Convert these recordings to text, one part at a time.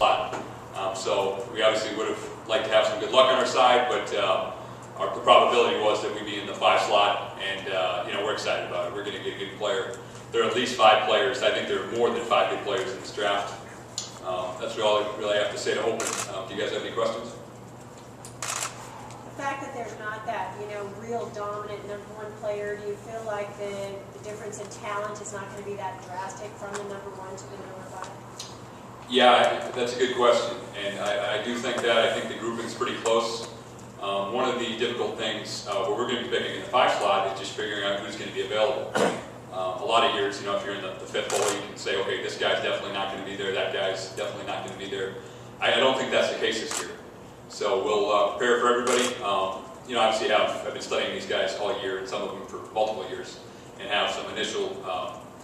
lot. So we obviously would have liked to have some good luck on our side, but the probability was that we'd be in the 5 slot, and we're excited about it. We're going to get a good player. There are at least 5 players. I think there are more than 5 good players in this draft. That's all I really have to say to open. Do you guys have any questions? The fact that there's not that, real dominant #1 player, do you feel like the difference in talent is not going to be that drastic from the #1 to the #5? Yeah, that's a good question, and I do think that. I think the grouping's pretty close. One of the difficult things what we're going to be picking in the 5 slot is just figuring out who's going to be available. A lot of years, if you're in the 5th hole, you can say, okay, this guy's definitely not going to be there, that guy's definitely not going to be there. I don't think that's the case this year. So we'll prepare for everybody. Obviously I've been studying these guys all year, and some of them for multiple years, and have some initial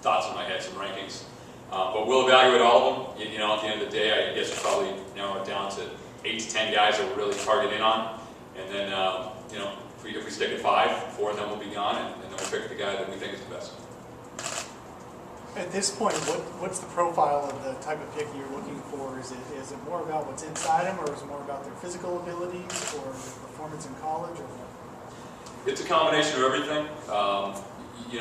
thoughts in my head, some rankings. But we'll evaluate all of them. At the end of the day, I guess we'll probably narrow it down to 8 to 10 guys that we're really targeting on. And then, if we stick at 5, 4 of them will be gone, and then we'll pick the guy that we think is the best. At this point, what's the profile of the type of pick you're looking for? Is it more about what's inside them, or is it more about their physical abilities, or their performance in college, or what? It's a combination of everything.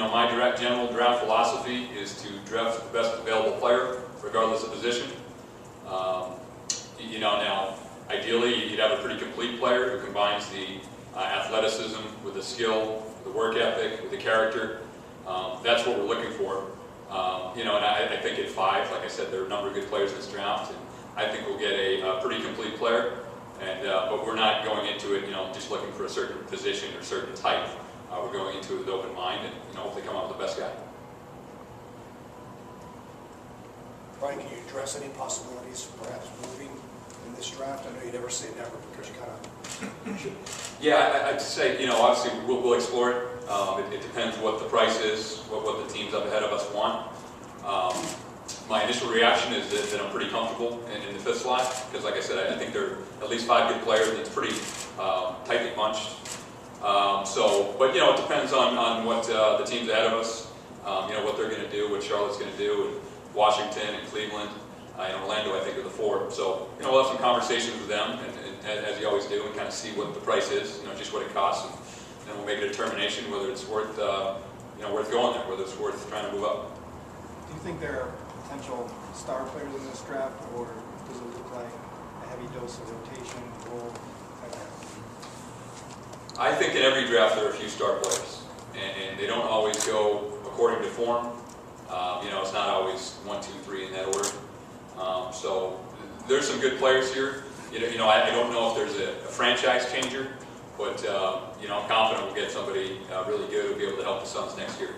My general draft philosophy is to draft the best available player, regardless of position. Now, ideally, you'd have a pretty complete player who combines the athleticism with the skill, the work ethic, with the character. That's what we're looking for. And I think at 5, like I said, there are a number of good players in this draft, and I think we'll get a pretty complete player. But we're not going into it, just looking for a certain position or certain type. We're going into it with open mind, and hopefully come up with the best guy. Brian, can you address any possibilities, perhaps moving in this draft? I know you never say never, because you kind of. Yeah, I'd say obviously we'll explore it. It depends what the price is, what the teams up ahead of us want. My initial reaction is that I'm pretty comfortable in the 5th slot, because like I said, I think there are at least 5 good players, and it's pretty tightly bunched. But it depends on what the teams ahead of us, what they're going to do, what Charlotte's going to do, and Washington and Cleveland, and Orlando, I think, are the 4. So we'll have some conversations with them, and as you always do, and kind of see what the price is, just what it costs, and then we'll make a determination whether it's worth going there, whether it's worth trying to move up. Do you think there are potential star players in this draft, or does it look like a heavy dose of rotation, role? I think in every draft there are a few star players, and they don't always go according to form. It's not always 1, 2, 3 in that order. So there's some good players here. I don't know if there's a franchise changer, but I'm confident we'll get somebody really good who'll be able to help the Suns next year.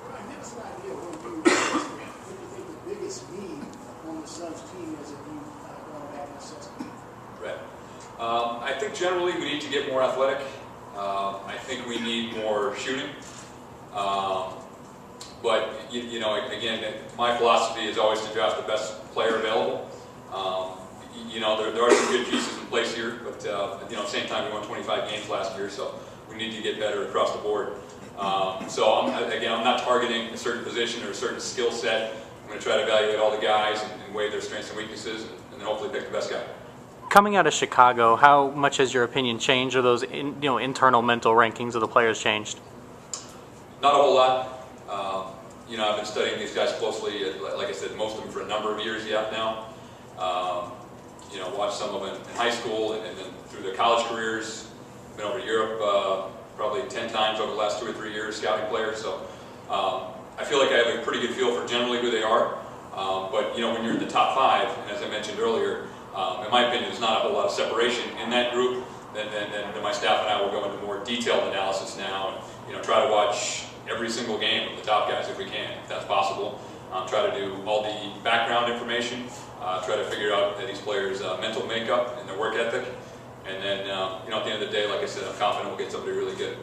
Brian, give us an idea of what you think the biggest need on the Suns team is if you going back and assessment. Right. I think generally we need to get more athletic. I think we need more shooting. But again, my philosophy is always to draft the best player available. There are some good pieces in place here, but at the same time we won 25 games last year, so we need to get better across the board. So I'm not targeting a certain position or a certain skill set. I'm going to try to evaluate all the guys and weigh their strengths and weaknesses, and then hopefully pick the best guy. Coming out of Chicago, how much has your opinion changed, or those internal mental rankings of the players changed? Not a whole lot. I've been studying these guys closely, like I said, most of them for a number of years now. Watched some of them in high school and then through their college careers. Been over to Europe probably 10 times over the last 2 or 3 years, scouting players. So I feel like I have a pretty good feel for generally who they are. But when you're in the top 5, and as I mentioned earlier, in my opinion, there's not a whole lot of separation in that group. Then my staff and I will go into more detailed analysis now, and try to watch every single game of the top guys if we can, if that's possible. Try to do all the background information. Try to figure out these players' mental makeup and their work ethic. And then, at the end of the day, like I said, I'm confident we'll get somebody really good.